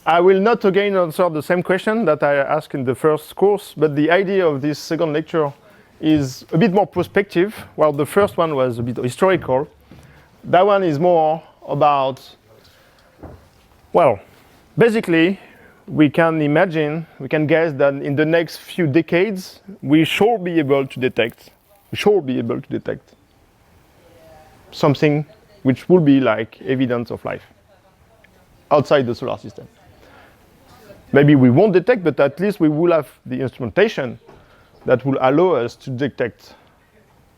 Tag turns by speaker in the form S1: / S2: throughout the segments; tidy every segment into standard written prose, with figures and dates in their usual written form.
S1: I will not again answer the same question that I asked in the first course, but the idea of this second lecture is a bit more prospective, while the first one was a bit historical. That one is more about, well, basically, we can imagine, we can guess that in the next few decades, we should be able to detect something which will be like evidence of life outside the solar system. Maybe we won't detect, but at least we will have the instrumentation that will allow us to detect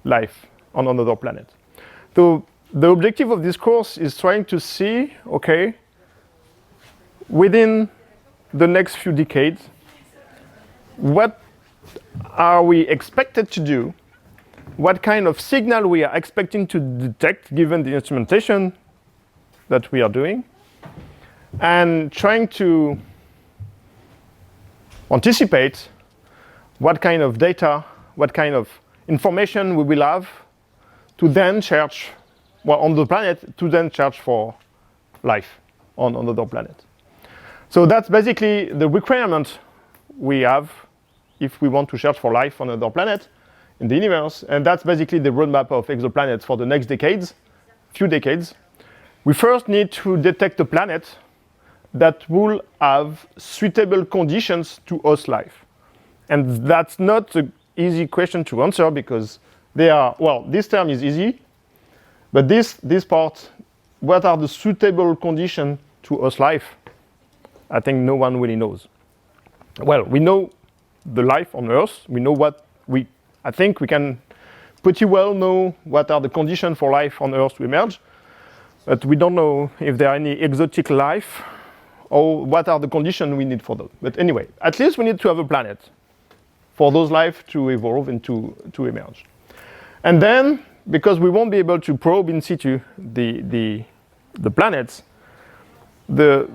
S1: life on another planet. So the objective of this course is trying to see, okay, within the next few decades, what are we expected to do? What kind of signal we are expecting to detect given the instrumentation that we are doing, and trying to anticipate what kind of data, what kind of information we will have to then search, well, on the planet, to then search for life on another planet. So that's basically the requirement we have if we want to search for life on another planet in the universe, and that's basically the roadmap of exoplanets for the next few decades. We first need to detect a planet that will have suitable conditions to host life. And that's not an easy question to answer because they are, well, this term is easy, but this part, what are the suitable conditions to host life? I think no one really knows. Well, we know the life on Earth. We know I think we can pretty well know what are the conditions for life on Earth to emerge, but we don't know if there are any exotic life or what are the conditions we need for those. But anyway, at least we need to have a planet for those life to evolve and to emerge. And then, because we won't be able to probe in situ the planets, the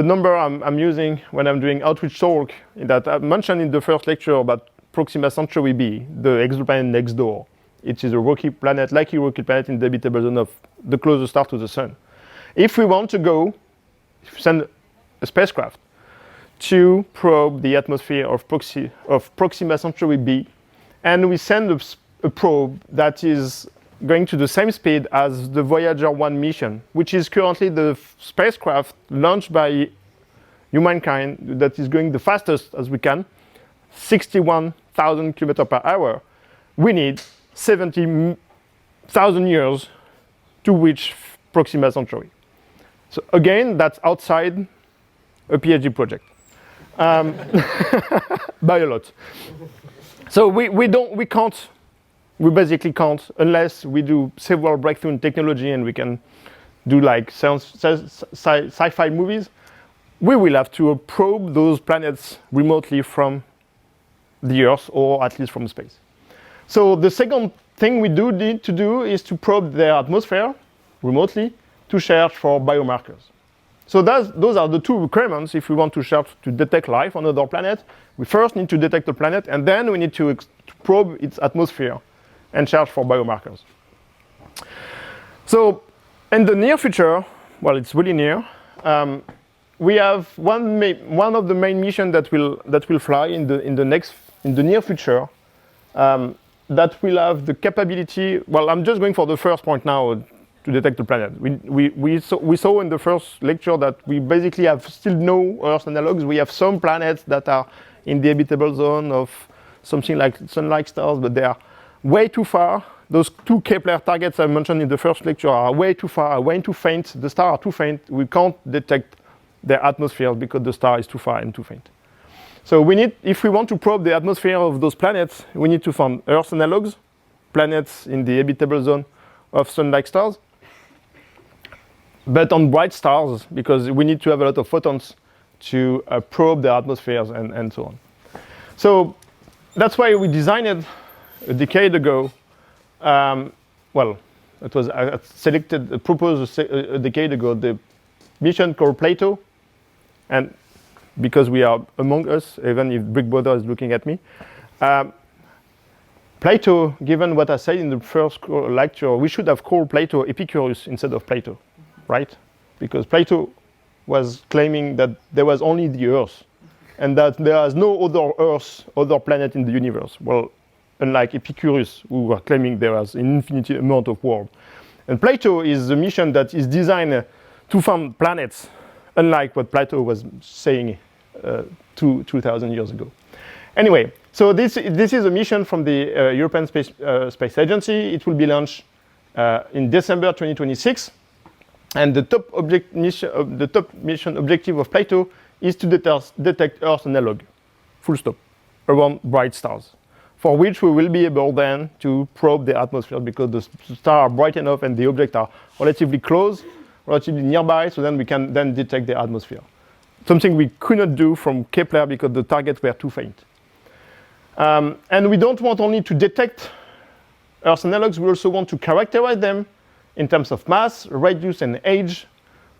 S1: number I'm using when I'm doing outreach talk that I mentioned in the first lecture about Proxima Centauri b, the exoplanet next door. It is a rocky planet, like a rocky planet in the habitable zone of the closest star to the sun. If we want to go, send a spacecraft to probe the atmosphere of Proxima Centauri b, and we send a probe that is going to the same speed as the Voyager 1 mission, which is currently the spacecraft launched by humankind that is going the fastest as we can, 61,000 kilometers per hour. We need 70,000 years to reach Proxima Centauri. So again, that's outside a PhD project by a lot. So we basically can't unless we do several breakthrough in technology and we can do like sci-fi movies. We will have to probe those planets remotely from the Earth or at least from space. So the second thing we need to do is to probe their atmosphere remotely to search for biomarkers. So those are the two requirements if we want to search to detect life on another planet. We first need to detect the planet, and then we need to probe its atmosphere and search for biomarkers. So in the near future, well, it's really near, we have one of the main missions that will fly in the near future that will have the capability. Well, I'm just going for the first point now to detect the planet. We saw in the first lecture that we basically have still no Earth analogs. We have some planets that are in the habitable zone of something like sun-like stars, but they are way too far. Those two Kepler targets I mentioned in the first lecture are way too far, way too faint. The stars are too faint. We can't detect their atmosphere because the star is too far and too faint. So if we want to probe the atmosphere of those planets, we need to find Earth analogs, planets in the habitable zone of sun-like stars, but on bright stars, because we need to have a lot of photons to probe their atmospheres and so on. So that's why we designed it a decade ago. Well, it was proposed a decade ago the mission called Plato, and because we are among us, even if Big Brother is looking at me, Plato, given what I said in the first lecture, we should have called Plato Epicurus instead of Plato, right? Because Plato was claiming that there was only the Earth and that there is no other Earth, other planet in the universe. Well, unlike Epicurus, who were claiming there was an infinite amount of worlds. And Plato is a mission that is designed to find planets, unlike what Plato was saying 2,000 years ago. Anyway, so this is a mission from the European Space Agency. It will be launched in December 2026. And the top mission objective of Plato is to detect Earth analog, full stop, around bright stars, for which we will be able then to probe the atmosphere because the stars are bright enough and the objects are relatively close, relatively nearby, so then we can then detect the atmosphere. Something we could not do from Kepler because the targets were too faint. And we don't want only to detect Earth analogs, we also want to characterize them in terms of mass, radius, and age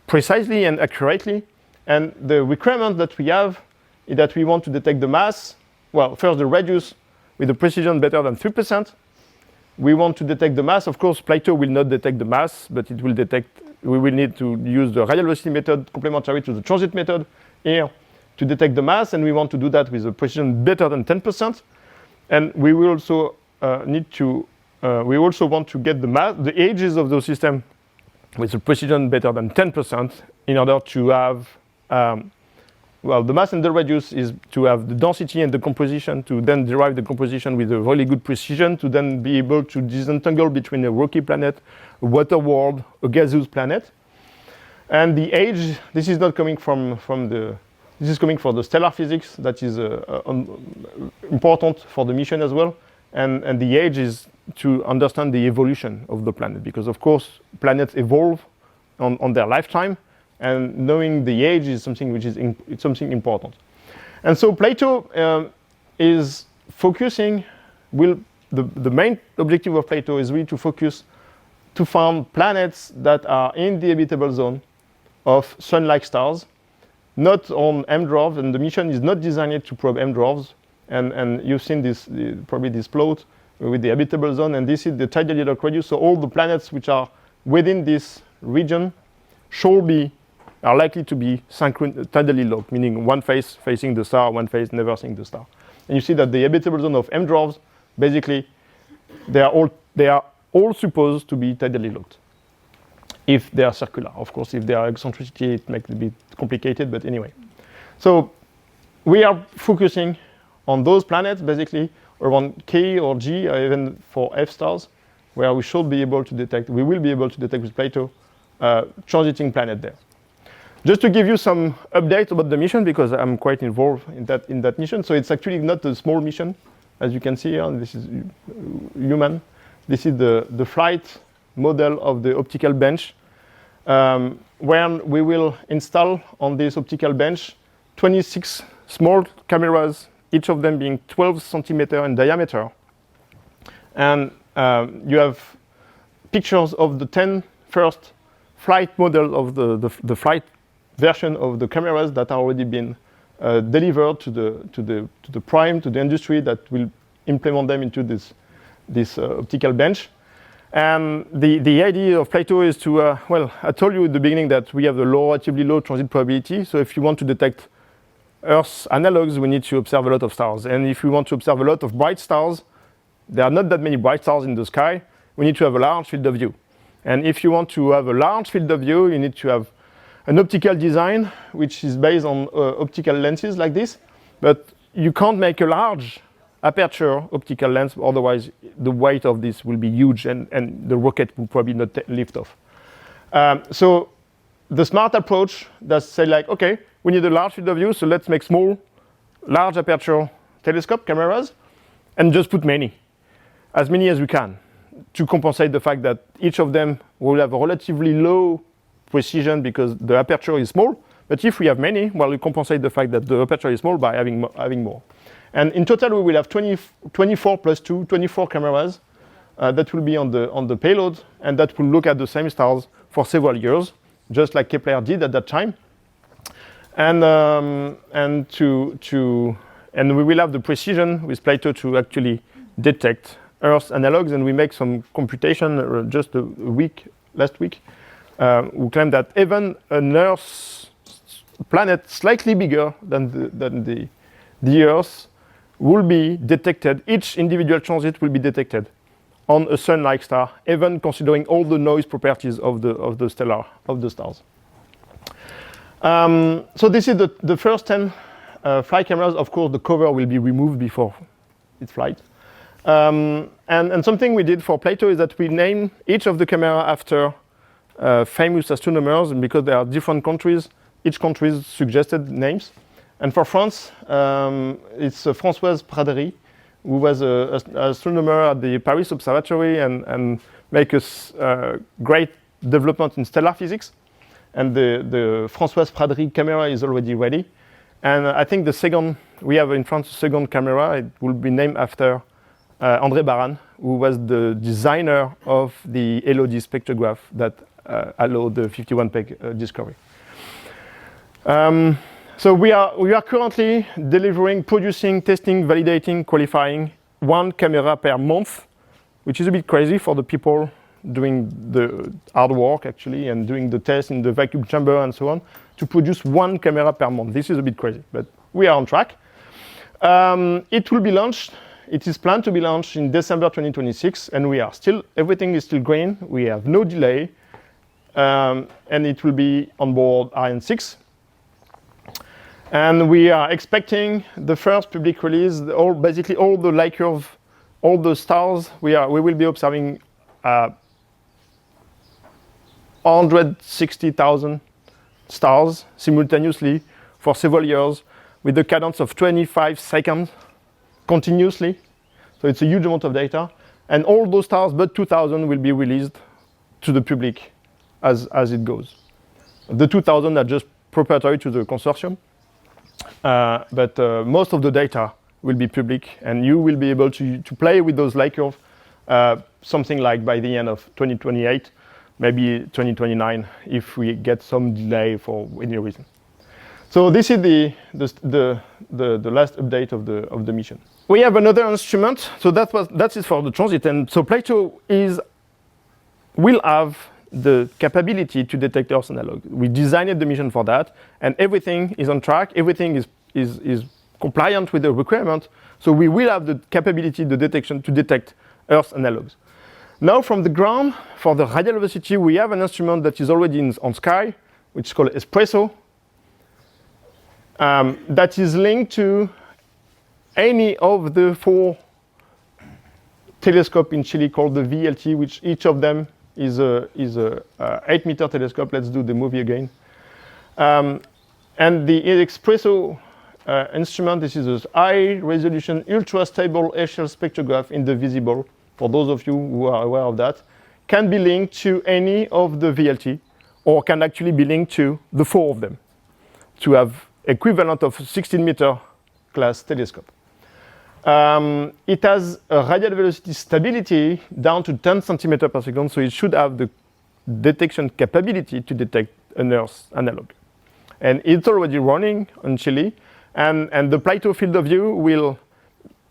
S1: precisely and accurately. And the requirement that we have is that we want to detect the mass, well, first the radius with a precision better than 3%. We want to detect the mass. Of course, Plato will not detect the mass, but it will detect, we will need to use the radial velocity method complementary to the transit method here to detect the mass, and we want to do that with a precision better than 10%. And we will also we also want to get the mass, the ages of those systems with a precision better than 10% in order to have, well, the mass and the radius is to have the density and the composition to then derive the composition with a really good precision to then be able to disentangle between a rocky planet, a water world, a gaseous planet. And the age, this is not coming from this is coming from the stellar physics that is important for the mission as well. And the age is to understand the evolution of the planet because, of course, planets evolve on their lifetime, and knowing the age is something which is something important. And so Plato is focusing. The main objective of Plato is really to focus to find planets that are in the habitable zone of Sun-like stars, not on M dwarfs, and the mission is not designed to probe M dwarfs. And you've seen this, probably this plot with the habitable zone, and this is the tidally locked radius. So all the planets which are within this region are likely to be tidally locked, meaning one face facing the star, one face never seeing the star. And you see that the habitable zone of M dwarfs, basically, they are all supposed to be tidally locked, if they are circular. Of course, if they are eccentricity, it makes it a bit complicated, but anyway. So we are focusing on those planets, basically, around K or G, or even for F stars, where we will be able to detect with Plato, transiting planet there. Just to give you some updates about the mission, because I'm quite involved in that mission. So it's actually not a small mission, as you can see here. This is human. This is the flight model of the optical bench, where we will install on this optical bench 26 small cameras, each of them being 12 centimeters in diameter. And you have pictures of the 10 first flight model of the flight version of the cameras that are already been delivered to the prime, to the industry that will implement them into this optical bench. And the idea of Plato is to, well, I told you at the beginning that we have the relatively low transit probability. So if you want to detect Earth's analogs, we need to observe a lot of stars. And if we want to observe a lot of bright stars, there are not that many bright stars in the sky. We need to have a large field of view. And if you want to have a large field of view, you need to have an optical design, which is based on optical lenses like this. But you can't make a large aperture optical lens, otherwise the weight of this will be huge and the rocket will probably not lift off. So the smart approach does say like, okay, we need a large field of view, so let's make small, large aperture telescope cameras and just put as many as we can, to compensate the fact that each of them will have a relatively low precision because the aperture is small. But if we have many, well, we compensate the fact that the aperture is small by having more. And in total, we will have 24 plus 2, 24 cameras that will be on the payload, and that will look at the same stars for several years, just like Kepler did at that time. And we will have the precision with Plato to actually detect Earth analogs, and we make some computation just last week. We claim that even an Earth planet slightly bigger than the Earth will be detected. Each individual transit will be detected on a sun-like star, even considering all the noise properties of the stars. So this is the first 10 flight cameras. Of course, the cover will be removed before its flight. And something we did for Plato is that we named each of the camera after famous astronomers, and because there are different countries, each country's suggested names. And for France, it's Françoise Praderie, who was an astronomer at the Paris Observatory and make a great development in stellar physics. And the Françoise Praderie camera is already ready. And I think we have in France a second camera. It will be named after André Baran, who was the designer of the LOD spectrograph that allowed the 51-peg discovery. So we are currently producing, testing, validating, qualifying 1 camera per month, which is a bit crazy for the people doing the hard work actually and doing the tests in the vacuum chamber and so on, to produce 1 camera per month. This is a bit crazy, but we are on track. It will be launched. It is planned to be launched in December 2026, and everything is still green. We have no delay, and it will be on board Ariane 6. And we are expecting the first public release. Basically, all the light curve, all the stars. We will be observing 160,000 stars simultaneously for several years, with a cadence of 25 seconds continuously. So it's a huge amount of data. And all those stars, but 2,000, will be released to the public as it goes. The 2,000 are just proprietary to the consortium. But most of the data will be public, and you will be able to play with those light curves something like by the end of 2028, maybe 2029, if we get some delay for any reason. So this is the last update of the mission. We have another instrument. So that is for the transit, and so Plato will have the capability to detect Earth analog. We designed the mission for that, and everything is on track. Everything is compliant with the requirement. So we will have the capability, the detection to detect Earth analogs. Now, from the ground, for the radial velocity, we have an instrument that is already on sky, which is called Espresso. That is linked to any of the 4 telescopes in Chile called the VLT, which each of them is a 8-meter telescope. Let's do the movie again. And the Espresso instrument, this is a high-resolution, ultra-stable Herschel spectrograph in the visible. For those of you who are aware of that, can be linked to any of the VLT, or can actually be linked to the 4 of them, to have equivalent of 16-meter class telescope. It has a radial velocity stability down to 10 centimeters per second, so it should have the detection capability to detect an Earth analog. And it's already running in Chile, and the Plato field of view will,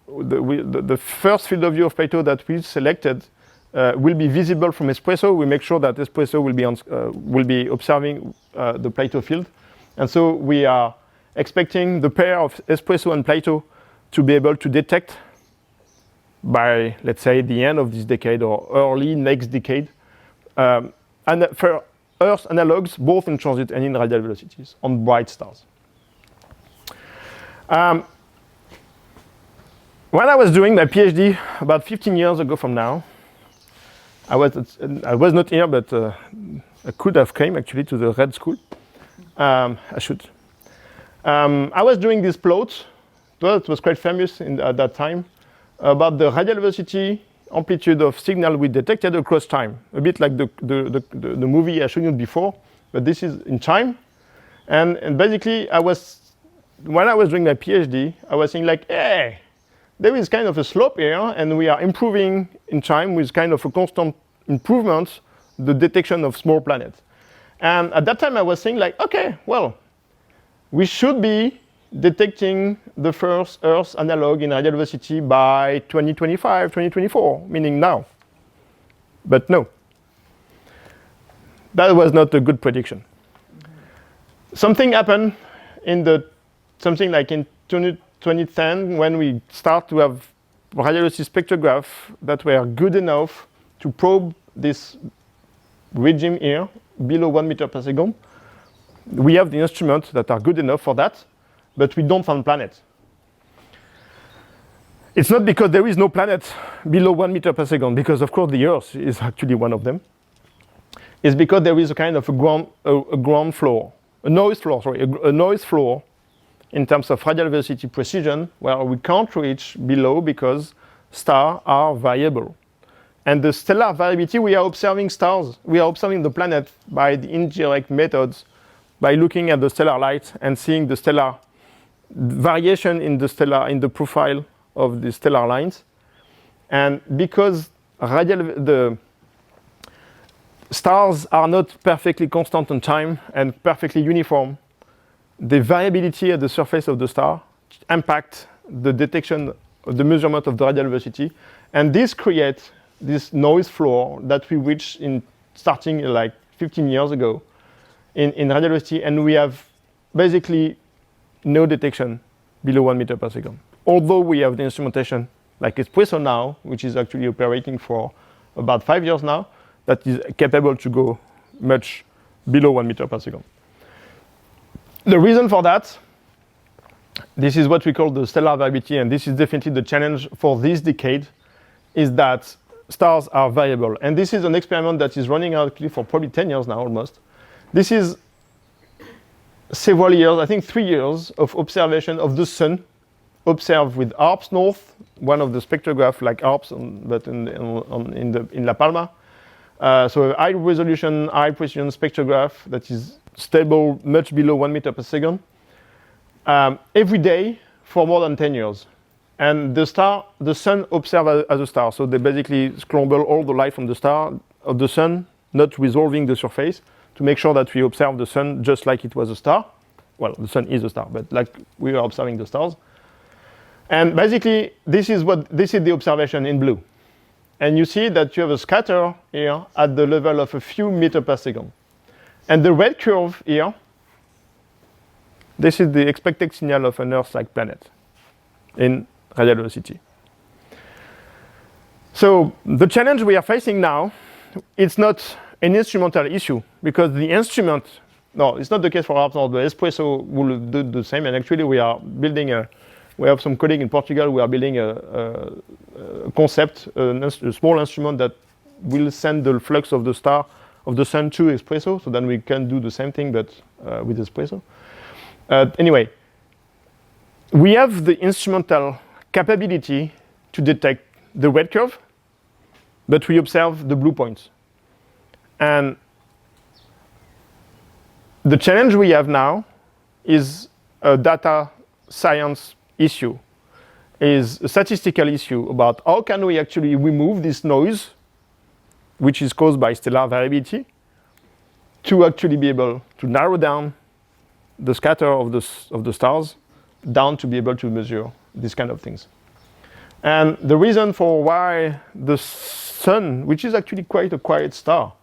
S1: the first field of view of Plato that we selected will be visible from Espresso. We make sure that Espresso will be observing the Plato field. And so we are expecting the pair of Espresso and Plato to be able to detect by, let's say, the end of this decade or early next decade, and for Earth analogs, both in transit and in radial velocities, on bright stars. When I was doing my PhD about 15 years ago from now, I was not here, but I could have came actually to the RED school. I should. I was doing this plot that was quite famous at that time about the radial velocity amplitude of signal we detected across time, a bit like the movie I showed you before, but this is in time. And basically, when I was doing my PhD, I was saying like, hey, there is kind of a slope here, and we are improving in time with kind of a constant improvement, the detection of small planets. And at that time, I was saying like, okay, well, we should be detecting the first Earth analog in radial velocity by 2025, 2024, meaning now. But no, that was not a good prediction. Something happened something like in 2010 when we start to have radiology spectrograph that were good enough to probe this regime here below 1 meter per second. We have the instruments that are good enough for that, but we don't find planets. It's not because there is no planet below 1 meter per second, because of course the Earth is actually one of them. It's because there is a kind of a ground floor, a noise floor in terms of radial velocity precision where we can't reach below because stars are variable. And the stellar variability, we are observing stars, we are observing the planet by the indirect methods, by looking at the stellar light and seeing the stellar variation in the profile of the stellar lines. And because the stars are not perfectly constant in time and perfectly uniform, the variability at the surface of the star impact the detection, the measurement of the radial velocity. And this creates this noise floor that we reached starting like 15 years ago in radial velocity, and we have basically no detection below 1 meter per second. Although we have the instrumentation like Espresso now, which is actually operating for about 5 years now, that is capable to go much below 1 meter per second. The reason for that, this is what we call the stellar variability, and this is definitely the challenge for this decade, is that stars are variable. And this is an experiment that is running out for probably 10 years now almost. This is several years, I think 3 years of observation of the sun, observed with ARPS North, one of the spectrograph like ARPS, but in La Palma. So a high resolution, high precision spectrograph that is stable much below 1 meter per second, every day for more than 10 years. And the sun observed as a star. So they basically scramble all the light from the sun, not resolving the surface, to make sure that we observe the sun just like it was a star. Well, the sun is a star, but like we are observing the stars. And basically, this is the observation in blue. And you see that you have a scatter here at the level of a few meters per second. And the red curve here, this is the expected signal of an Earth-like planet in radial velocity. So the challenge we are facing now, it's not an instrumental issue, because the instrument, no, it's not the case for ARPS or the Espresso will do the same. And actually we have some colleagues in Portugal, we are building a concept, a small instrument that will send the flux of the sun to Espresso, so then we can do the same thing, but with Espresso. Anyway, we have the instrumental capability to detect the red curve, but we observe the blue points. And the challenge we have now is a data science issue, is a statistical issue about how can we actually remove this noise, which is caused by stellar variability, to actually be able to narrow down the scatter of the stars down to be able to measure these kind of things. And the reason for why the sun, which is actually quite a quiet star,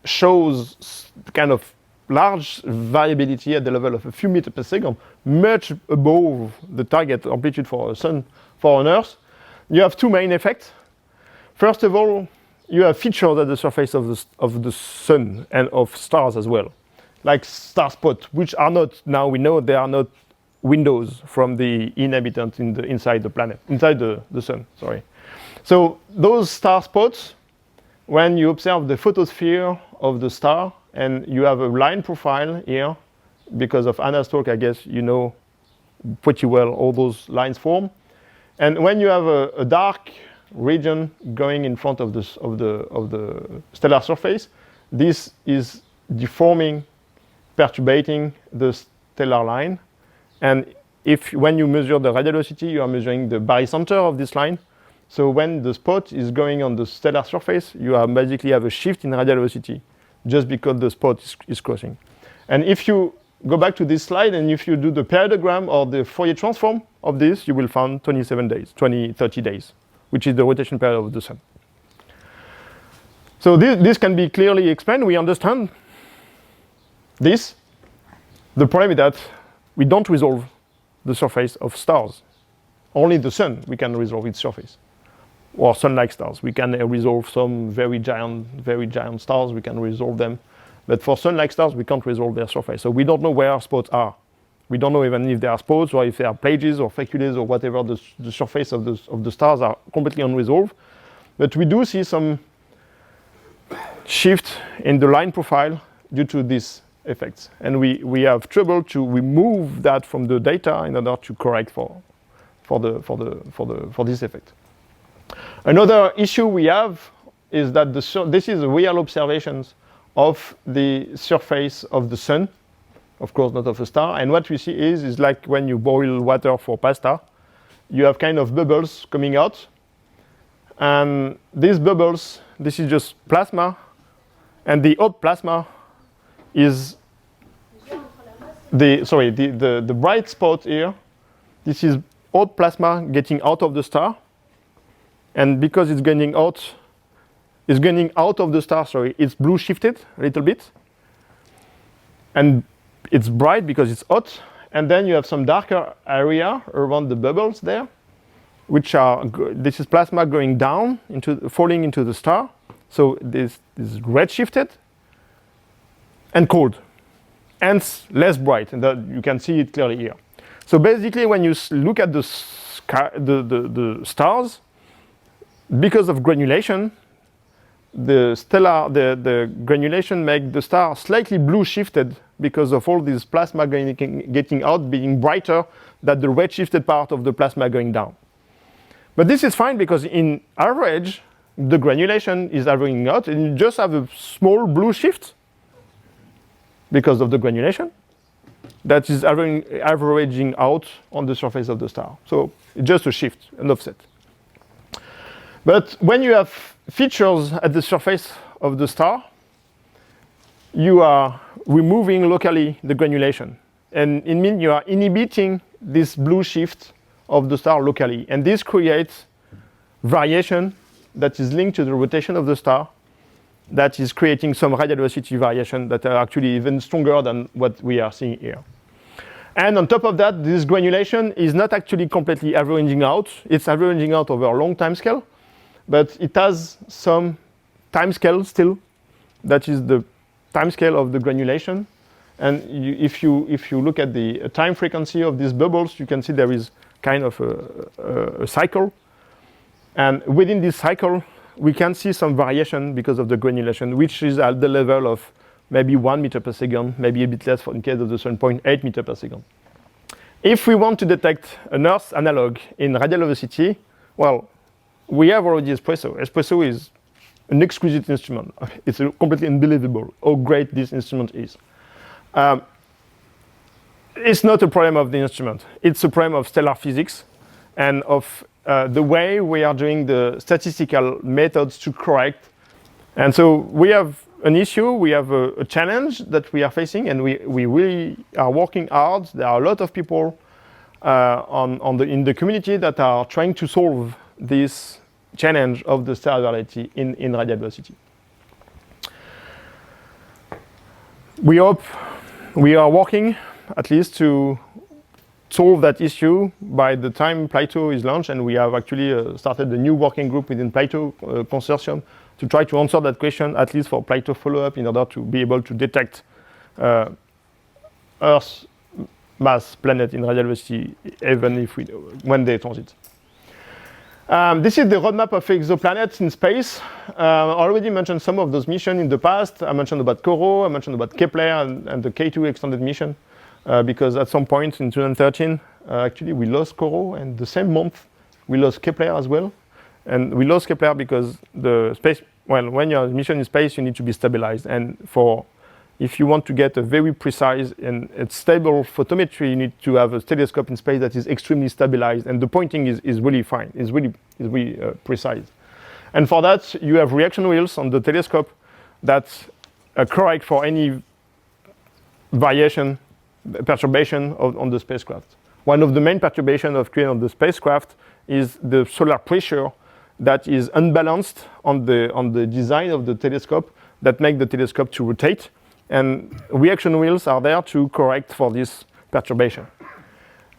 S1: shows kind of large variability at the level of a few meters per second, much above the target amplitude for a sun, for an Earth, you have two main effects. First of all, you have features at the surface of the sun and of stars as well, like star spots, which are not, now we know they are not windows from the inhabitants inside the planet, inside the sun, sorry. So those star spots, when you observe the photosphere of the star, and you have a line profile here, because of Anna's talk, I guess you know pretty well all those lines form. And when you have a dark region going in front of the stellar surface, this is deforming, perturbating the stellar line. And when you measure the radial velocity, you are measuring the barycenter of this line. So when the spot is going on the stellar surface, you basically have a shift in radial velocity, just because the spot is crossing. And if you go back to this slide, and if you do the parallelogram or the Fourier transform of this, you will find 30 days, which is the rotation period of the sun. So this can be clearly explained. We understand this, the problem is that we don't resolve the surface of stars. Only the sun we can resolve its surface, or sun-like stars. We can resolve some very giant stars. We can resolve them, but for sun-like stars, we can't resolve their surface. So we don't know where spots are. We don't know even if they are spots or if they are plages or facules or whatever. The surface of the stars are completely unresolved. But we do see some shift in the line profile due to these effects, and we have trouble to remove that from the data in order to correct for this effect. Another issue we have is that this is real observations of the surface of the sun, of course not of a star, and what we see is like when you boil water for pasta, you have kind of bubbles coming out, and these bubbles, this is just plasma, and the hot plasma is the bright spot here. This is hot plasma getting out of the star, and because it's getting out of the star, it's blue shifted a little bit, and it's bright because it's hot. And then you have some darker area around the bubbles there, which are this is plasma going down falling into the star. So this is red shifted and cold, and less bright, and that you can see it clearly here. So basically, when you look at the stars, because of granulation, the granulation makes the star slightly blue shifted because of all this plasma getting out, being brighter than the red shifted part of the plasma going down. But this is fine because in average, the granulation is averaging out, and you just have a small blue shift because of the granulation that is averaging out on the surface of the star. So it's just a shift, an offset. But when you have features at the surface of the star, you are removing locally the granulation. And it means you are inhibiting this blue shift of the star locally. And this creates variation that is linked to the rotation of the star, that is creating some radial velocity variation that are actually even stronger than what we are seeing here. And on top of that, this granulation is not actually completely averaging out. It's averaging out over a long time scale, but it has some time scale still. That is the time scale of the granulation. And if you look at the time frequency of these bubbles, you can see there is kind of a cycle. And within this cycle, we can see some variation because of the granulation, which is at the level of maybe 1 meter per second, maybe a bit less in case of the sun, 0.8 meter per second. If we want to detect an Earth analog in radial velocity, well, we have already espresso. Espresso is an exquisite instrument. It's completely unbelievable how great this instrument is. It's not a problem of the instrument. It's a problem of stellar physics and of the way we are doing the statistical methods to correct. And so we have an issue, we have a challenge that we are facing, and we really are working hard. There are a lot of people in the community that are trying to solve this challenge of the stellar variability in radial velocity. We hope we are working at least to solve that issue by the time Plato is launched, and we have actually started a new working group within Plato consortium to try to answer that question, at least for Plato follow-up, in order to be able to detect Earth's mass planet in radial velocity, even if when they transit. This is the roadmap of exoplanets in space. I already mentioned some of those missions in the past. I mentioned about Corot, I mentioned about Kepler and the K2 extended mission, because at some point in 2013, actually we lost Corot, and the same month we lost Kepler as well. And we lost Kepler because the space, well, when your mission in space, you need to be stabilized. And if you want to get a very precise and stable photometry, you need to have a telescope in space that is extremely stabilized, and the pointing is really fine, is really precise. And for that, you have reaction wheels on the telescope that correct for any variation, perturbation on the spacecraft. One of the main perturbations of the spacecraft is the solar pressure that is unbalanced on the design of the telescope, that make the telescope to rotate. And reaction wheels are there to correct for this perturbation.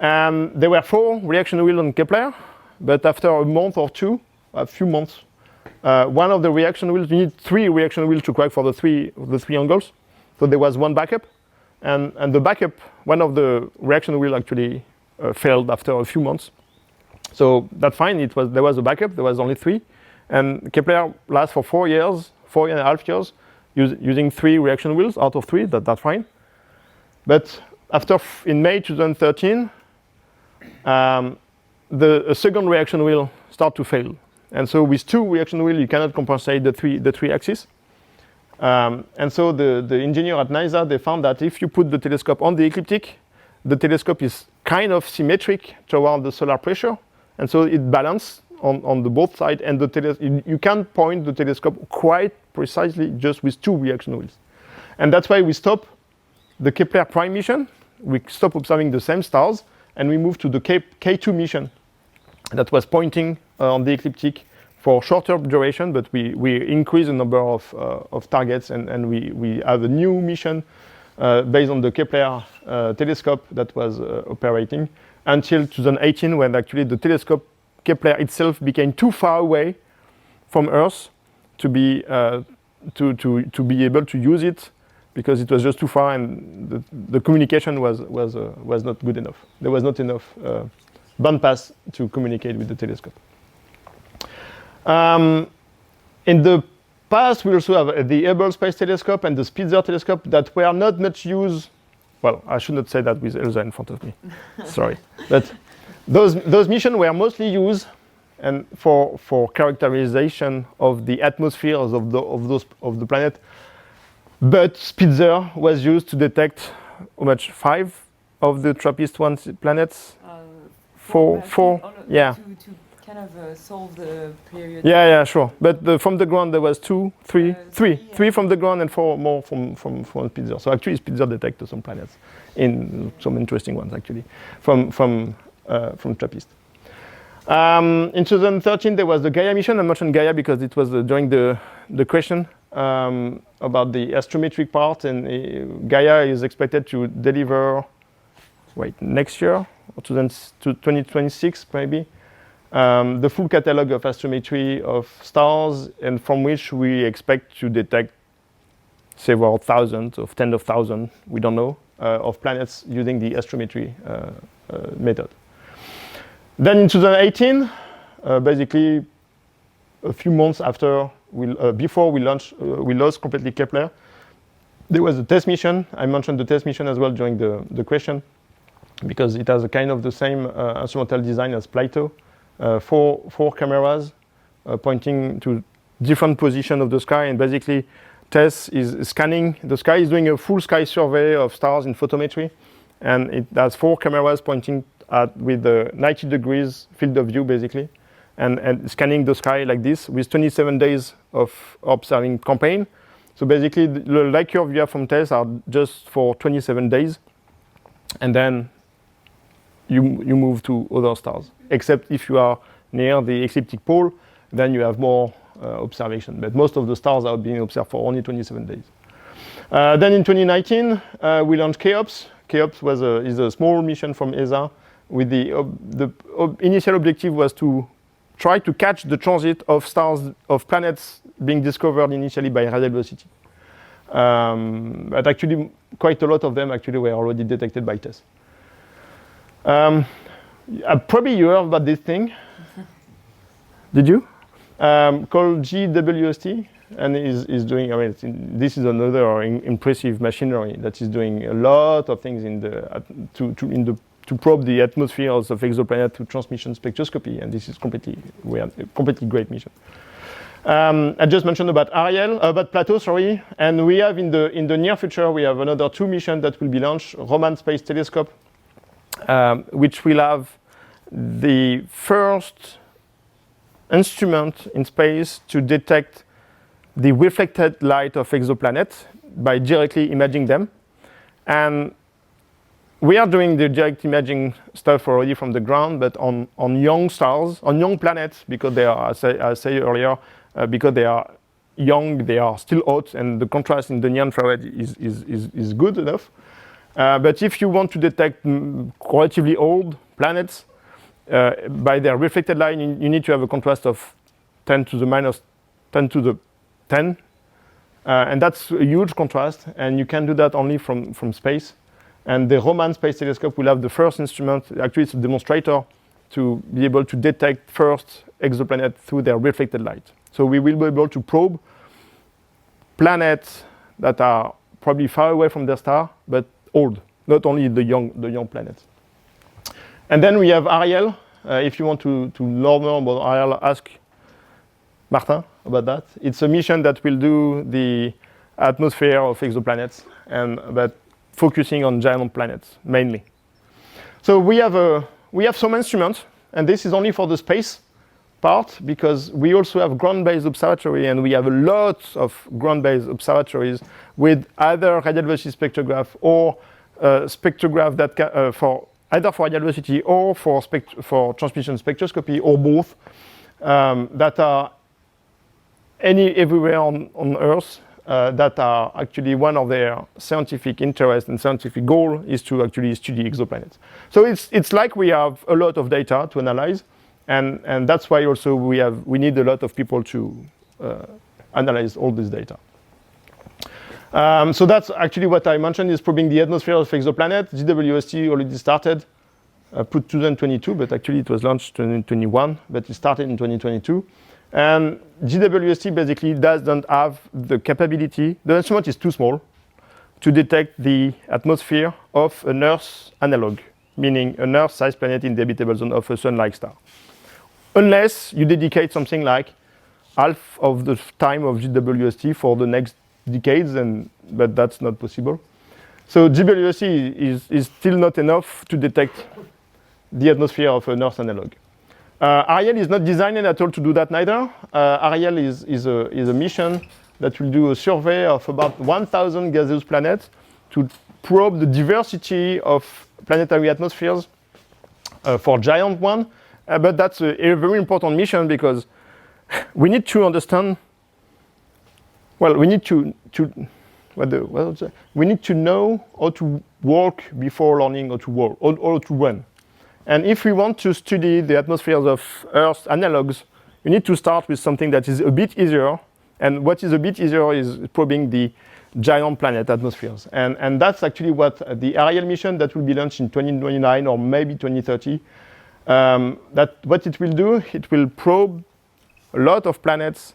S1: There were 4 reaction wheels on Kepler, but after a month or two, a few months, one of the reaction wheels, you need 3 reaction wheels to correct for the three angles. So there was one backup, and the backup, one of the reaction wheels actually failed after a few months. So that's fine. There was a backup. There was only 3, and Kepler lasts for 4 years, 4.5 years, using 3 reaction wheels out of 3. That's fine. But in May 2013, the second reaction wheel start to fail, and so with 2 reaction wheels, you cannot compensate the three axes. And so the engineer at NASA, they found that if you put the telescope on the ecliptic, the telescope is kind of symmetric toward the solar pressure, and so it balances on the both sides, and you can point the telescope quite precisely just with 2 reaction wheels. And that's why we stop the Kepler Prime mission. We stop observing the same stars, and we move to the K2 mission that was pointing on the ecliptic for shorter duration, but we increase the number of targets, and we have a new mission based on the Kepler telescope that was operating until 2018, when actually the telescope Kepler itself became too far away from Earth to be able to use it, because it was just too far, and the communication was not good enough. There was not enough bandpass to communicate with the telescope. In the past, we also have the Hubble Space Telescope and the Spitzer Telescope that were not much used. Well, I should not say that with Elsa in front of me. Sorry, but those missions were mostly used and for characterization of the atmospheres of the planet. But Spitzer was used to detect how much 5 of the TRAPPIST-1 planets. 4. Yeah.
S2: To kind of solve the period.
S1: Yeah, sure. But from the ground there was 2, 3 from the ground and 4 more from Spitzer. So actually Spitzer detected some planets, in some interesting ones actually, from TRAPPIST. In 2013 there was the Gaia mission. I mentioned Gaia because it was during the question about the astrometric part, and Gaia is expected to deliver next year, or 2026 maybe, the full catalog of astrometry of stars, and from which we expect to detect several thousands of tens of thousands, we don't know, of planets using the astrometry method. Then in 2018, basically a few months after, before we lost completely Kepler, there was a test mission. I mentioned the test mission as well during the question, because it has a kind of the same instrumental design as Plato. 4 cameras pointing to different positions of the sky, and basically TESS is scanning the sky, is doing a full sky survey of stars in photometry, and it has 4 cameras pointing with the 90 degrees field of view basically, and scanning the sky like this with 27 days of observing campaign. So basically the light curve you have from TESS are just for 27 days, and then you move to other stars, except if you are near the ecliptic pole, then you have more observation. But most of the stars are being observed for only 27 days. Then in 2019, we launched CHEOPS. CHEOPS is a small mission from ESA. With the initial objective was to try to catch the transit of stars, of planets being discovered initially by radial velocity. But actually, quite a lot of them actually were already detected by TESS. Probably you heard about this thing. Did you? Called GWST, and is doing. I mean, this is another impressive machinery that is doing a lot of things to probe the atmospheres of exoplanets through transmission spectroscopy, and this is completely great mission. I just mentioned about Plato, sorry, and we have in the near future we have another 2 missions that will be launched. Roman Space Telescope, which will have the first instrument in space to detect the reflected light of exoplanets by directly imaging them. And we are doing the direct imaging stuff already from the ground, but on young stars, on young planets, because they are, as I said earlier, because they are young, they are still hot, and the contrast in the near infrared is good enough. But if you want to detect relatively old planets by their reflected light, you need to have a contrast of 10 to the minus 10 to the 10. And that's a huge contrast, and you can do that only from space. And the Roman Space Telescope will have the first instrument, actually it's a demonstrator, to be able to detect first exoplanets through their reflected light. So we will be able to probe planets that are probably far away from their star, but old, not only the young planets. And then we have Ariel. If you want to learn more about Ariel, ask Martin about that. It's a mission that will do the atmosphere of exoplanets, but focusing on giant planets mainly. So we have some instruments, and this is only for the space part, because we also have ground-based observatory, and we have a lot of ground-based observatories with either radial velocity spectrograph or spectrograph that can, for either for radial velocity or for transmission spectroscopy, or both, that are everywhere on Earth, that are actually one of their scientific interest and scientific goal is to actually study exoplanets. So it's like we have a lot of data to analyze, and that's why also we need a lot of people to analyze all this data. So that's actually what I mentioned, is probing the atmosphere of exoplanets. GWST already started, put 2022, but actually it was launched in 2021, but it started in 2022. And GWST basically doesn't have the capability, the instrument is too small, to detect the atmosphere of an Earth analog, meaning an Earth-sized planet in the habitable zone of a Sun-like star. Unless you dedicate something like half of the time of GWST for the next decades, but that's not possible. So GWST is still not enough to detect the atmosphere of an Earth analog. Ariel is not designed at all to do that neither. Ariel is a mission that will do a survey of about 1,000 gaseous planets to probe the diversity of planetary atmospheres for giant one. But that's a very important mission, because we need to understand. Well, we need to know how to walk before learning how to walk, or to run. And if we want to study the atmospheres of Earth analogs, we need to start with something that is a bit easier. And what is a bit easier is probing the giant planet atmospheres. And that's actually what the Ariel mission that will be launched in 2029 or maybe 2030, what it will do, it will probe a lot of planets,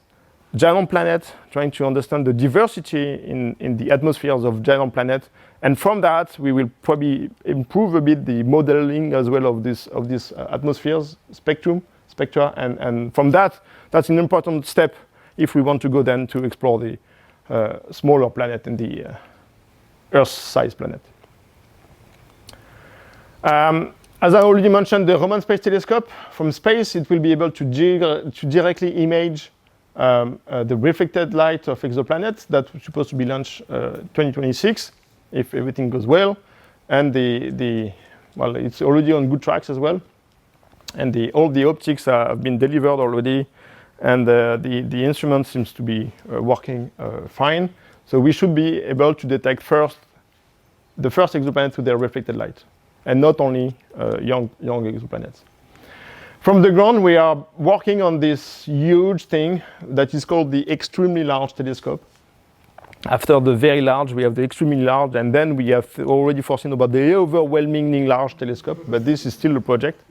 S1: giant planets, trying to understand the diversity in the atmospheres of giant planets. And from that, we will probably improve a bit the modeling as well of this atmospheres spectra. And from that, that's an important step if we want to go then to explore the smaller planet and the Earth-sized planet. As I already mentioned, the Roman Space Telescope, from space, it will be able to directly image the reflected light of exoplanets that was supposed to be launched 2026, if everything goes well. And well, it's already on good tracks as well. And all the optics have been delivered already, and the instrument seems to be working fine. So we should be able to detect the first exoplanets with their reflected light, and not only young exoplanets. From the ground, we are working on this huge thing that is called the Extremely Large Telescope. After the very large, we have the extremely large, and then we have already foreseen about the overwhelmingly large telescope, but this is still a project.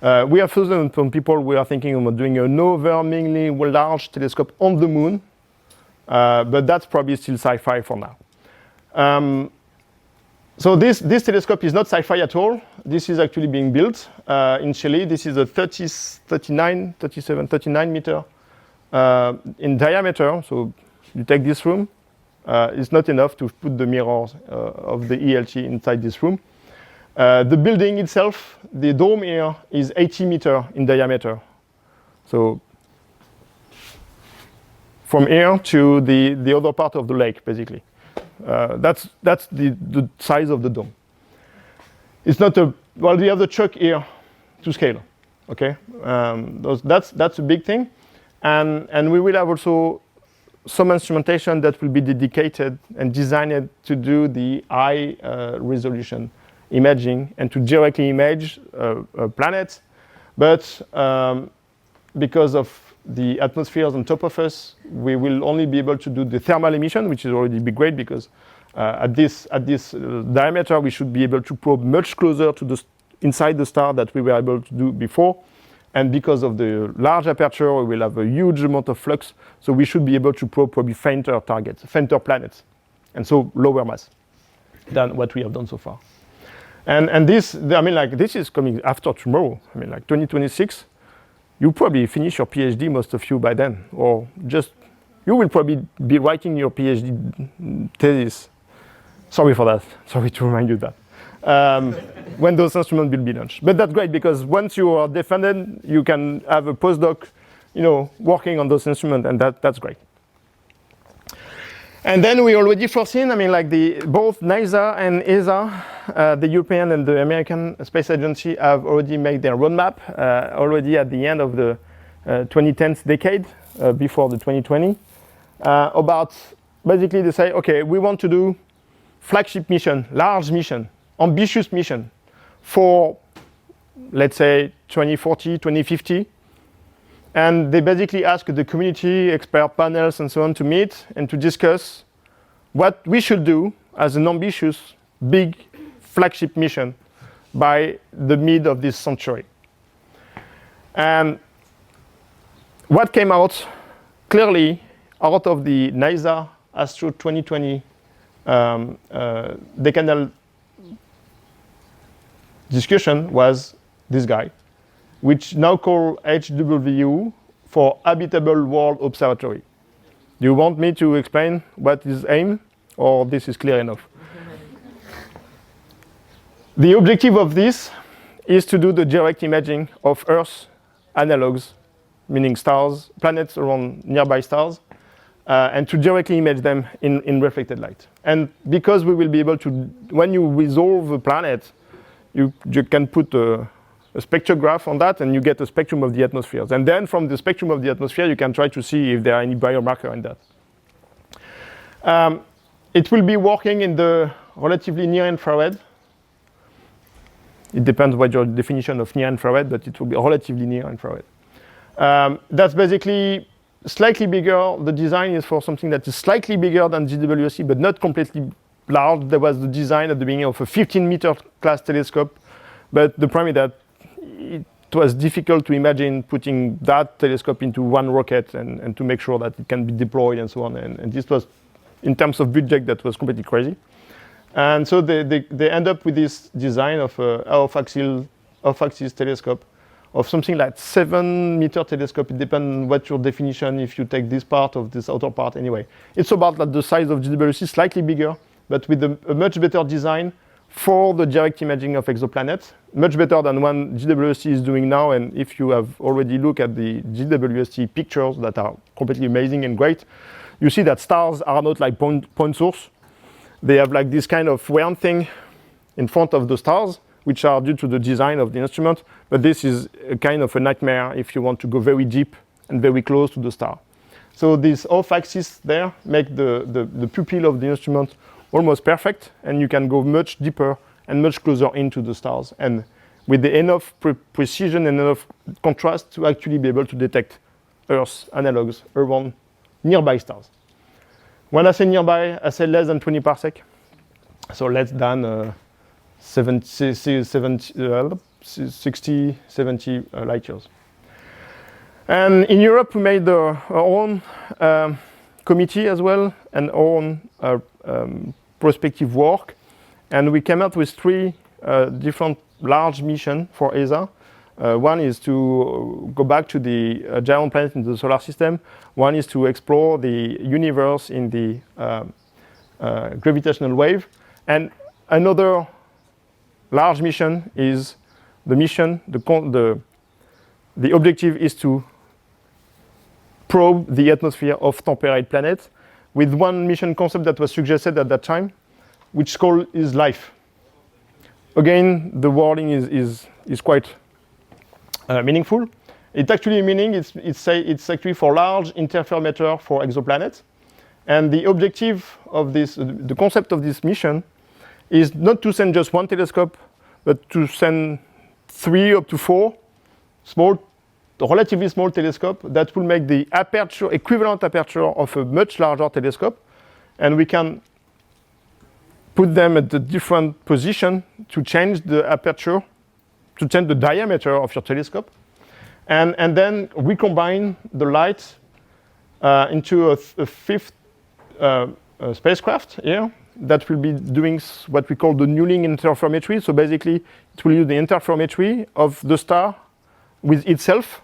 S1: We have some people who are thinking about doing an overwhelmingly large telescope on the moon, but that's probably still sci-fi for now. So this telescope is not sci-fi at all. This is actually being built in Chile. This is a 39 meter in diameter. So you take this room. It's not enough to put the mirrors of the ELT inside this room. The building itself, the dome here, is 80 meters in diameter. So from here to the other part of the lake, basically. That's the size of the dome. It's not well, we have the chuck here to scale, okay? That's a big thing. And we will have also some instrumentation that will be dedicated and designed to do the high resolution imaging and to directly image planets. But because of the atmospheres on top of us, we will only be able to do the thermal emission, which is already be great because at this diameter, we should be able to probe much closer to inside the star that we were able to do before. And because of the large aperture, we will have a huge amount of flux. So we should be able to probe probably fainter targets, fainter planets, and so lower mass than what we have done so far. And this, I mean, like this is coming after tomorrow. I mean, like 2026, you probably finish your PhD, most of you by then, or just you will probably be writing your PhD thesis. Sorry for that. Sorry to remind you that. When those instruments will be launched. But that's great because once you are defended, you can have a postdoc, working on those instruments, and that's great. And then we already foreseen, I mean, like both NASA and ESA, the European and the American Space Agency have already made their roadmap already at the end of the 2010s decade, before the 2020, about basically they say, okay, we want to do flagship mission, large mission, ambitious mission for, let's say, 2040, 2050. And they basically ask the community, expert panels, and so on to meet and to discuss what we should do as an ambitious, big flagship mission by the mid of this century. And what came out clearly out of the NASA Astro 2020 decanal discussion was this guy, which now called HWU for Habitable World Observatory. Do you want me to explain what is aim, or this is clear enough? The objective of this is to do the direct imaging of Earth analogs, meaning stars, planets around nearby stars, and to directly image them in reflected light. And because we will be able to, when you resolve a planet, you can put a spectrograph on that, and you get a spectrum of the atmospheres. And then from the spectrum of the atmosphere, you can try to see if there are any biomarker in that. It will be working in the relatively near infrared. It depends what your definition of near infrared, but it will be relatively near infrared. That's basically slightly bigger. The design is for something that is slightly bigger than GWSC, but not completely large. There was the design at the beginning of a 15-meter class telescope, but the problem is that it was difficult to imagine putting that telescope into one rocket and to make sure that it can be deployed and so on. And this was, in terms of budget, that was completely crazy. And so they end up with this design of an off-axis telescope of something like 7-meter telescope. It depends on what your definition, if you take this part of this outer part anyway. It's about like the size of GWSC, slightly bigger, but with a much better design for the direct imaging of exoplanets, much better than one GWSC is doing now. And if you have already looked at the GWSC pictures that are completely amazing and great, you see that stars are not like point source. They have like this kind of weird thing in front of the stars, which are due to the design of the instrument. But this is a kind of a nightmare if you want to go very deep and very close to the star. So this off-axis there make the pupil of the instrument almost perfect, and you can go much deeper and much closer into the stars, and with the enough precision and enough contrast to actually be able to detect Earth analogs around nearby stars. When I say nearby, I say less than 20 parsec, so less than 60, 70 light years. And in Europe, we made our own committee as well, and our own prospective work, and we came up with 3 different large missions for ESA. One is to go back to the giant planet in the solar system. One is to explore the universe in the gravitational wave, and another large mission is the mission. The objective is to probe the atmosphere of temperate planets, with one mission concept that was suggested at that time, which is life. Again, the wording is quite meaningful. It's actually meaning it's actually for large interferometer for exoplanets. And the objective of this, the concept of this mission, is not to send just one telescope, but to send 3 up to 4 small, relatively small telescopes that will make the aperture, equivalent aperture of a much larger telescope. And we can put them at a different position to change the aperture, to change the diameter of your telescope. And then we combine the light into a fifth spacecraft here that will be doing what we call the Newling interferometry. So basically, it will use the interferometry of the star with itself.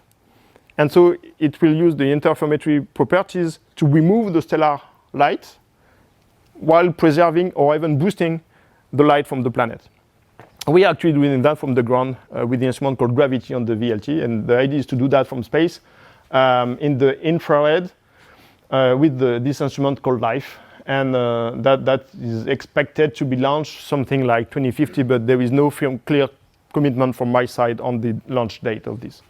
S1: And so it will use the interferometry properties to remove the stellar light while preserving or even boosting the light from the planet. We are actually doing that from the ground with the instrument called Gravity on the VLT. And the idea is to do that from space in the infrared with this instrument called LIFE. And that is expected to be launched something like 2050, but there is no clear commitment from my side on the launch date of this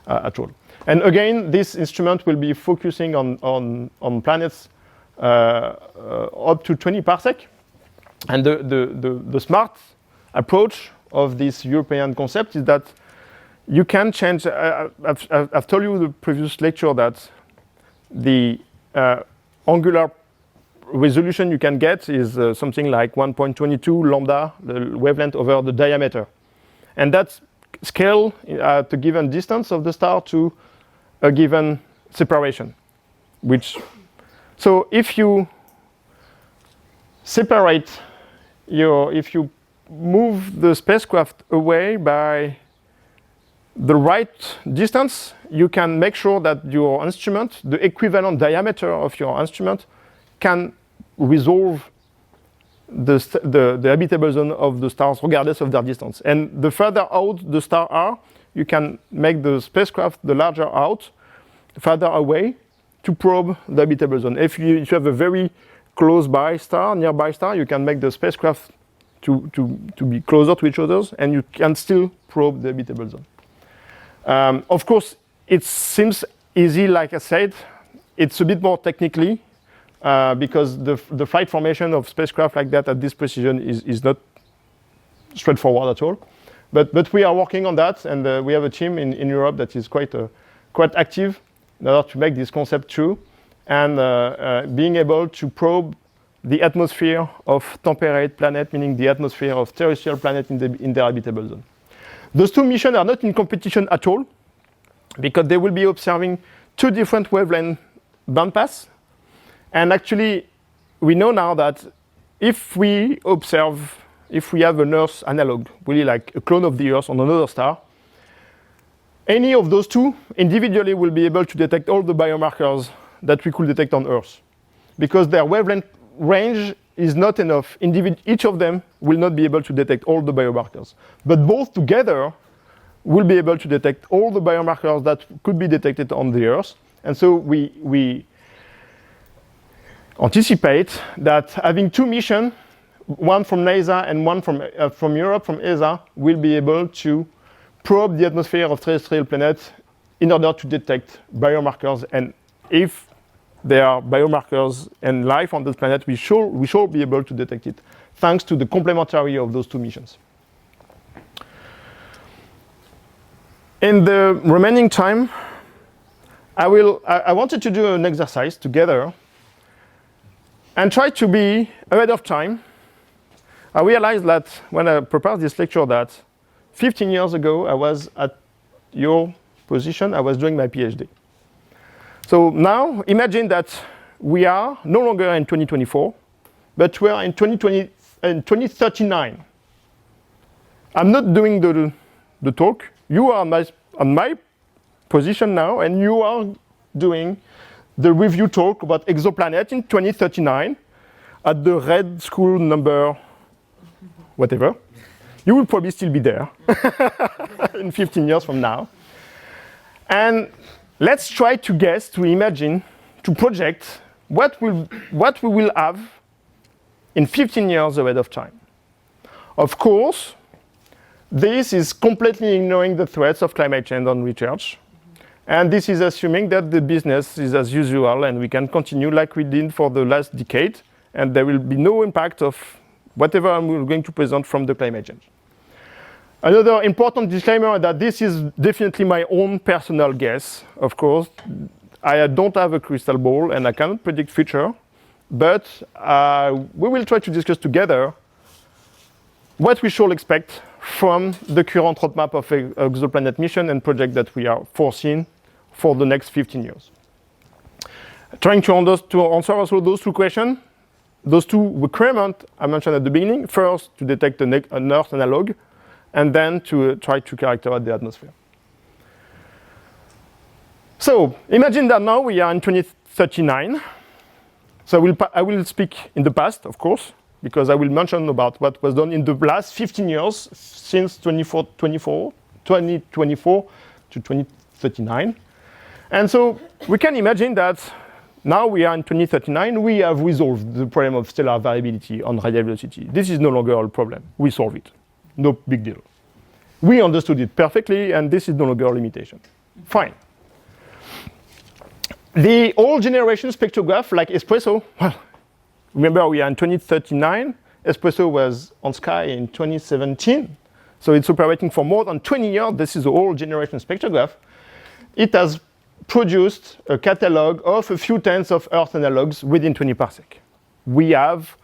S1: at all. And again, this instrument will be focusing on planets up to 20 parsec. And the smart approach of this European concept is that you can change. I've told you in the previous lecture that the angular resolution you can get is something like 1.22 lambda, the wavelength over the diameter. And that's scale at a given distance of the star to a given separation. So if you separate if you move the spacecraft away by the right distance, you can make sure that your instrument, the equivalent diameter of your instrument, can resolve the habitable zone of the stars regardless of their distance. And the further out the stars are, you can make the spacecraft the larger out, further away, to probe the habitable zone. If you have a very nearby star, you can make the spacecraft to be closer to each other, and you can still probe the habitable zone. Of course, it seems easy, like I said. It's a bit more technically, because the flight formation of spacecraft like that at this precision is not straightforward at all. But we are working on that, and we have a team in Europe that is quite active in order to make this concept true, and being able to probe the atmosphere of temperate planet, meaning the atmosphere of terrestrial planet in their habitable zone. Those two missions are not in competition at all, because they will be observing 2 different wavelength bandpass. And actually, we know now that if we have an Earth analog, really like a clone of the Earth on another star, any of those 2 individually will be able to detect all the biomarkers that we could detect on Earth, because their wavelength range is not enough. Each of them will not be able to detect all the biomarkers, but both together will be able to detect all the biomarkers that could be detected on the Earth. And so we anticipate that having 2 missions, one from NASA and one from Europe, from ESA, will be able to probe the atmosphere of terrestrial planets in order to detect biomarkers. And if there are biomarkers and life on this planet, we should be able to detect it, thanks to the complementarity of those 2 missions. In the remaining time, I wanted to do an exercise together and try to be ahead of time. I realized that when I prepared this lecture that 15 years ago, I was at your position, I was doing my PhD. So now, imagine that we are no longer in 2024, but we are in 2039. I'm not doing the talk. You are on my position now, and you are doing the review talk about exoplanet in 2039 at the RED school number whatever. You will probably still be there in 15 years from now. And let's try to guess, to imagine, to project what we will have in 15 years ahead of time. Of course, this is completely ignoring the threats of climate change on research. And this is assuming that the business is as usual and we can continue like we did for the last decade, and there will be no impact of whatever I'm going to present from the climate change. Another important disclaimer that this is definitely my own personal guess, of course. I don't have a crystal ball and I cannot predict future, but we will try to discuss together what we should expect from the current roadmap of exoplanet mission and project that we are foreseeing for the next 15 years. Trying to answer also those two questions, those two requirements I mentioned at the beginning. First, to detect an Earth analog, and then to try to characterize the atmosphere. So imagine that now we are in 2039. So I will speak in the past, of course, because I will mention about what was done in the last 15 years since 2024 to 2039. And so we can imagine that now we are in 2039, we have resolved the problem of stellar variability on radial velocity. This is no longer a problem. We solve it. No big deal. We understood it perfectly, and this is no longer a limitation. Fine. The old generation spectrograph, like Espresso, well, remember we are in 2039. Espresso was on sky in 2017. So it's operating for more than 20 years. This is the old generation spectrograph. It has produced a catalog of a few tens of Earth analogs within 20 parsec. We have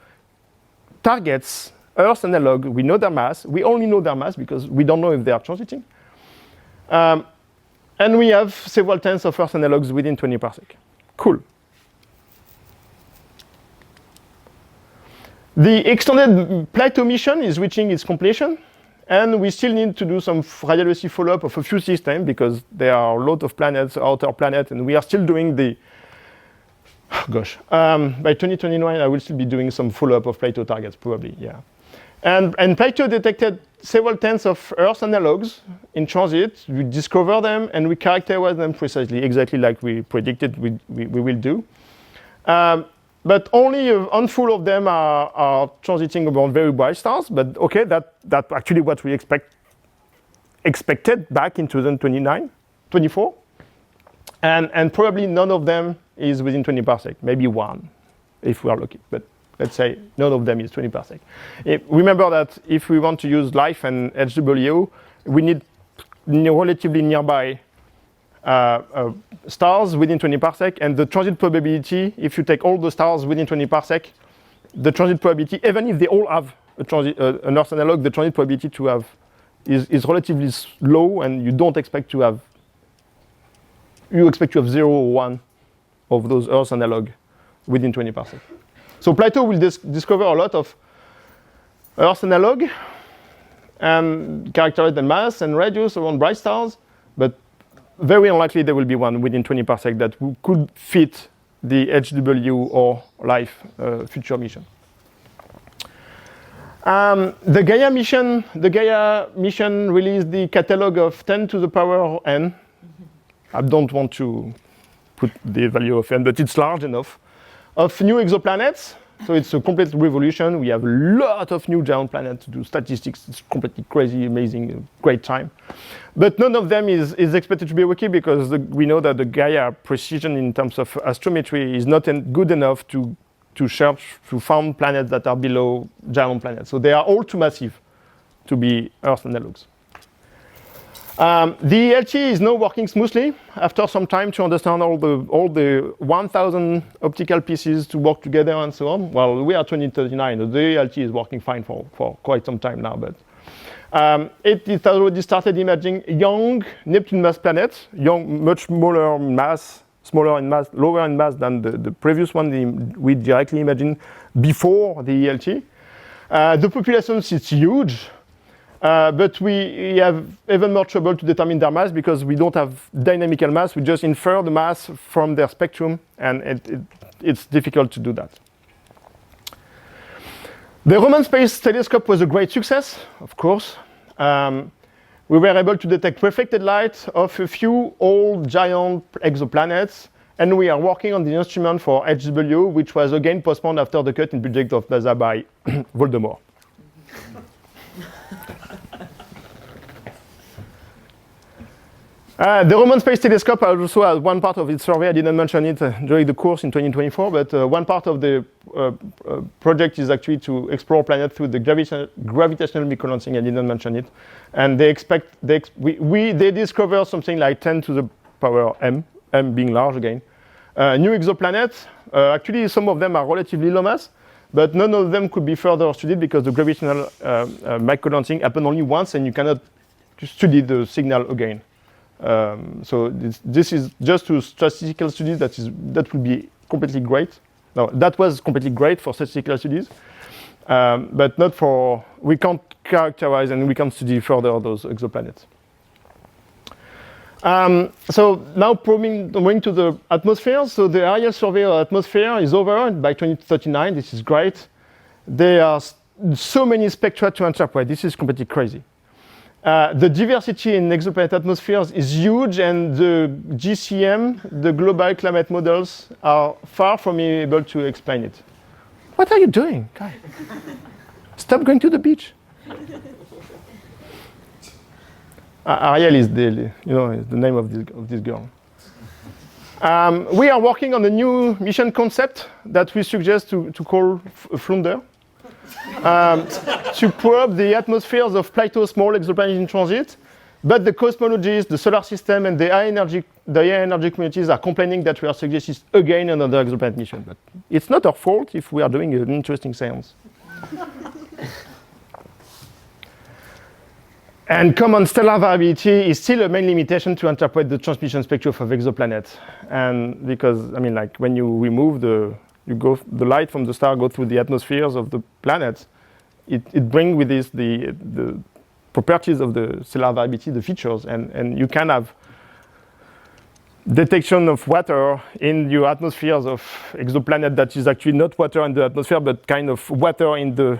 S1: targets, Earth analog, we know their mass. We only know their mass because we don't know if they are transiting. And we have several tens of Earth analogs within 20 parsec. Cool. The extended Plato mission is reaching its completion, and we still need to do some radial velocity follow-up of a few systems because there are a lot of planets, outer planets, and we are still doing the, by 2029 I will still be doing some follow-up of Plato targets, probably, yeah. And Plato detected several tens of Earth analogs in transit. We discover them and we characterize them precisely, exactly like we predicted we will do. But only a handful of them are transiting around very bright stars. But okay, that's actually what we expected back in 2024. And probably none of them is within 20 parsec, maybe one, if we are lucky. But let's say none of them is 20 parsec. Remember that if we want to use LIFE and HWO, we need relatively nearby stars within 20 parsec, and the transit probability, if you take all the stars within 20 parsec, the transit probability, even if they all have an Earth analog, the transit probability to have is relatively low, and you don't expect to have, you expect to have 0 or 1 of those Earth analog within 20 parsec. So Plato will discover a lot of Earth analog and characterize the mass and radius around bright stars, but very unlikely there will be one within 20 parsec that could fit the HW or LIFE future mission. The Gaia mission released the catalog of 10 to the power n. I don't want to put the value of n, but it's large enough, of new exoplanets. So it's a complete revolution. We have a lot of new giant planets to do statistics. It's completely crazy, amazing, great time. But none of them is expected to be okay because we know that the Gaia precision in terms of astrometry is not good enough to find planets that are below giant planets. So they are all too massive to be Earth analogs. The LT is now working smoothly after some time to understand all the 1,000 optical pieces to work together and so on. Well, we are 2039. The LT is working fine for quite some time now, but it has already started imaging young Neptune mass planets, much smaller in mass, lower in mass than the previous one we directly imagined before the ELT. The population is huge. But we have even more trouble to determine their mass because we don't have dynamical mass. We just infer the mass from their spectrum, and it's difficult to do that. The Roman Space Telescope was a great success, of course. We were able to detect reflected light of a few old giant exoplanets, and we are working on the instrument for HW, which was again postponed after the cut in budget of NASA by Voldemort. The Roman Space Telescope also has one part of its survey. I didn't mention it during the course in 2024, but one part of the project is actually to explore planets through the gravitational microlensing. I didn't mention it. And they discover something like 10 to the power m, m being large again. New exoplanets. Actually, some of them are relatively low mass, but none of them could be further studied because the gravitational microlensing happened only once, and you cannot study the signal again. So this is just to statistical studies. That would be completely great. No, that was completely great for statistical studies, but not for. We can't characterize and we can't study further those exoplanets. So now going to the atmosphere. So the area survey of atmosphere is over by 2039. This is great. There are so many spectra to interpret. This is completely crazy. The diversity in exoplanet atmospheres is huge, and the GCM, the global climate models, are far from being able to explain it. What are you doing, guy? Stop going to the beach. Ariel is the name of this girl. We are working on a new mission concept that we suggest to call Flounder. To probe the atmospheres of Plato small exoplanets in transit, but the cosmologists, the solar system, and the high energy communities are complaining that we are suggesting again another exoplanet mission. But it's not our fault if we are doing an interesting science. And common stellar variability is still a main limitation to interpret the transmission spectra of exoplanets. And because, I mean, like when you remove the light from the star go through the atmospheres of the planets, it brings with this the properties of the stellar variability, the features, and you can have detection of water in your atmospheres of exoplanet that is actually not water in the atmosphere, but kind of water in the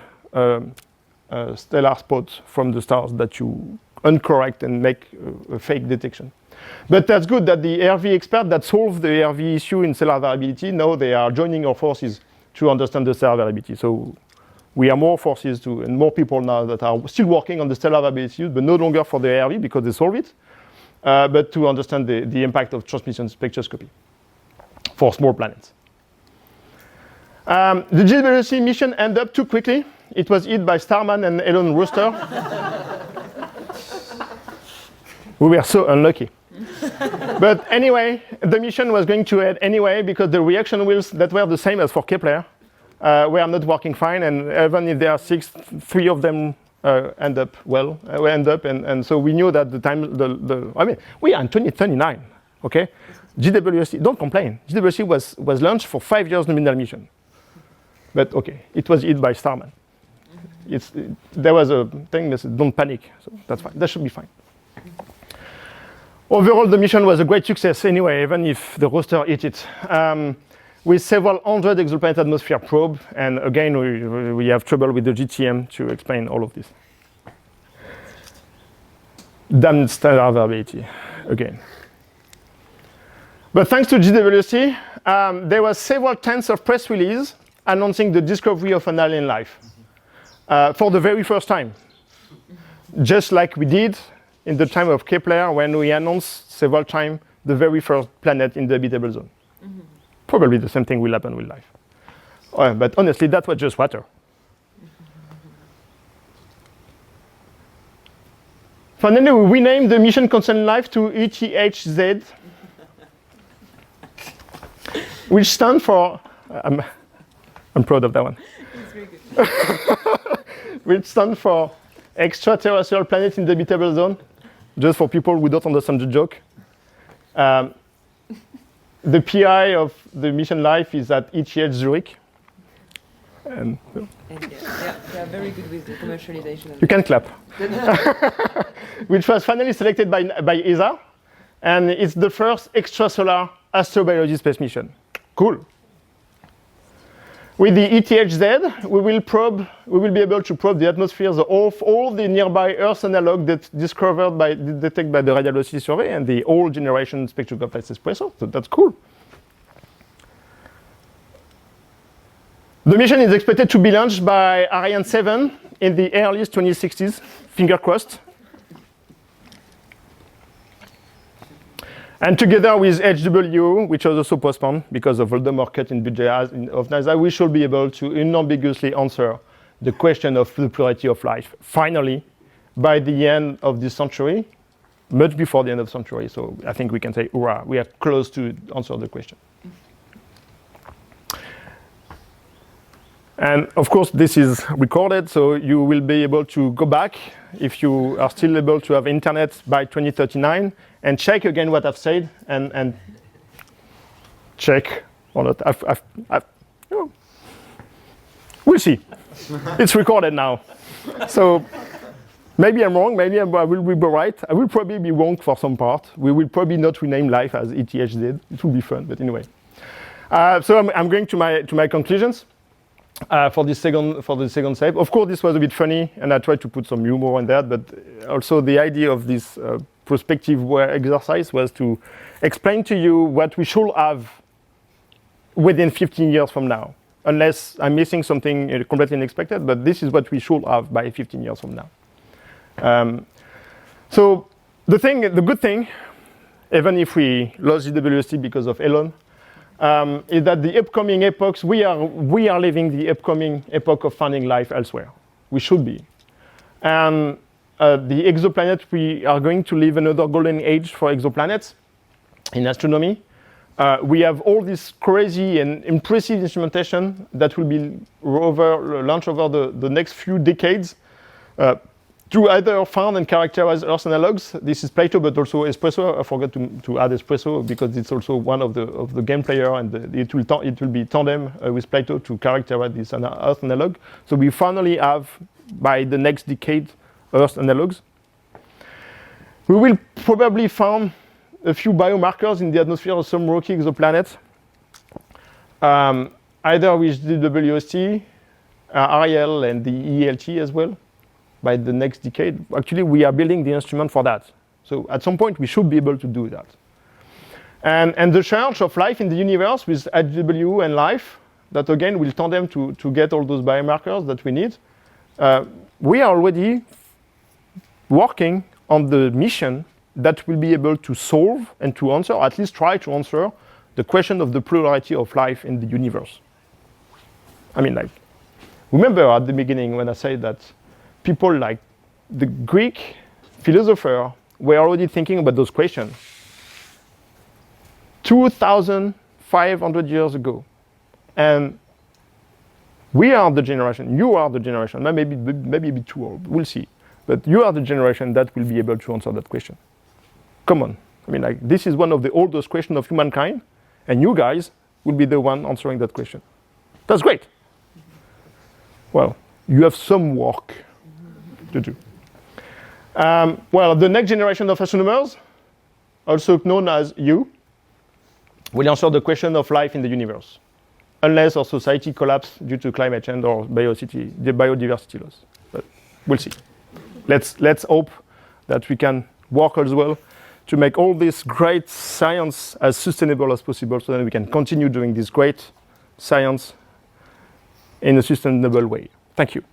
S1: stellar spots from the stars that you uncorrect and make a fake detection. But that's good that the RV experts that solved the RV issue in stellar variability, now they are joining our forces to understand the stellar variability. So we are more forces and more people now that are still working on the stellar variability, but no longer for the RV because they solve it, but to understand the impact of transmission spectroscopy for small planets. The GWC mission ended up too quickly. It was hit by Starman and Elon Rooster. We were so unlucky. But anyway, the mission was going to end anyway because the reaction wheels that were the same as for Kepler were not working fine, and even if there are 6, 3 of them end up, and so we knew that the time, I mean, we are in 2039, okay? GWC, don't complain. GWC was launched for 5 years nominal mission. But okay, it was hit by Starman. There was a thing that said, don't panic, so that's fine, that should be fine. Overall, the mission was a great success anyway, even if the roster hit it. With several hundred exoplanet atmosphere probe, and again, we have trouble with the GTM to explain all of this. Damn stellar variability, again. But thanks to GWC, there was several tens of press releases announcing the discovery of an alien life for the very first time. Just like we did in the time of Kepler when we announced several times the very first planet in the habitable zone. Mm-hmm. Probably the same thing will happen with life. But honestly, that was just water. Finally, we renamed the mission concerned life to ETHZ, which stands for, I'm proud of that one. It's very good. Which stands for extraterrestrial planet in the habitable zone, just for people who don't understand the joke. The PI of the mission life is at ETH Zurich. And
S2: they are very good with the commercialization.
S1: You can clap. Which was finally selected by ESA, and it's the first extrasolar astrobiology space mission. Cool. With the ETHZ, we will be able to probe the atmospheres of all the nearby Earth analog that's detected by the radiology survey and the old generation spectroscope espresso. So that's cool. The mission is expected to be launched by Ariane 7 in the earliest 2060s. Finger crossed. And together with HW, which was also postponed because of Voldemort cut in budget of NASA, we should be able to unambiguously answer the question of the plurality of life. Finally, by the end of this century, much before the end of the century. So I think we can say, hurrah, we are close to answer the question. And of course, this is recorded, so you will be able to go back if you are still able to have internet by 2039 and check again what I've said and check or not. We'll see. It's recorded now. So maybe I'm wrong, maybe I will be right. I will probably be wrong for some part. We will probably not rename life as ETH did. It will be fun, but anyway. So I'm going to my conclusions. For the second step. Of course, this was a bit funny, and I tried to put some humor in that, but also the idea of this prospective exercise was to explain to you what we should have within 15 years from now, unless I'm missing something completely unexpected, but this is what we should have by 15 years from now. So the good thing, even if we lost GWST because of Elon, is that the upcoming epochs, we are living the upcoming epoch of finding life elsewhere. We should be. And the exoplanet, we are going to live another golden age for exoplanets in astronomy. We have all this crazy and impressive instrumentation that will be launched over the next few decades to either found and characterize Earth analogs. This is Plato, but also Espresso. I forgot to add Espresso because it's also one of the game player, and it will be tandem with Plato to characterize this Earth analog. So we finally have, by the next decade, Earth analogs. We will probably find a few biomarkers in the atmosphere of some rocky exoplanets, either with the WST, REL, and the ELT as well. By the next decade, actually, we are building the instrument for that. So at some point, we should be able to do that. And the search of life in the universe with HW and life, that again will tandem to get all those biomarkers that we need. We are already working on the mission that will be able to solve and to answer, or at least try to answer, the question of the plurality of life in the universe. I mean, like, remember at the beginning when I said that people like the Greek philosopher were already thinking about those questions 2,500 years ago. And we are the generation, you are the generation, maybe a bit too old, we'll see. But you are the generation that will be able to answer that question. Come on. I mean, like, this is one of the oldest questions of humankind, and you guys will be the one answering that question. That's great. Well, you have some work to do. Well, the next generation of astronomers, also known as you, will answer the question of life in the universe, unless our society collapses due to climate change or biodiversity loss. But we'll see. Let's hope that we can work as well to make all this great science as sustainable as possible, so that we can continue doing this great science in a sustainable way. Thank you.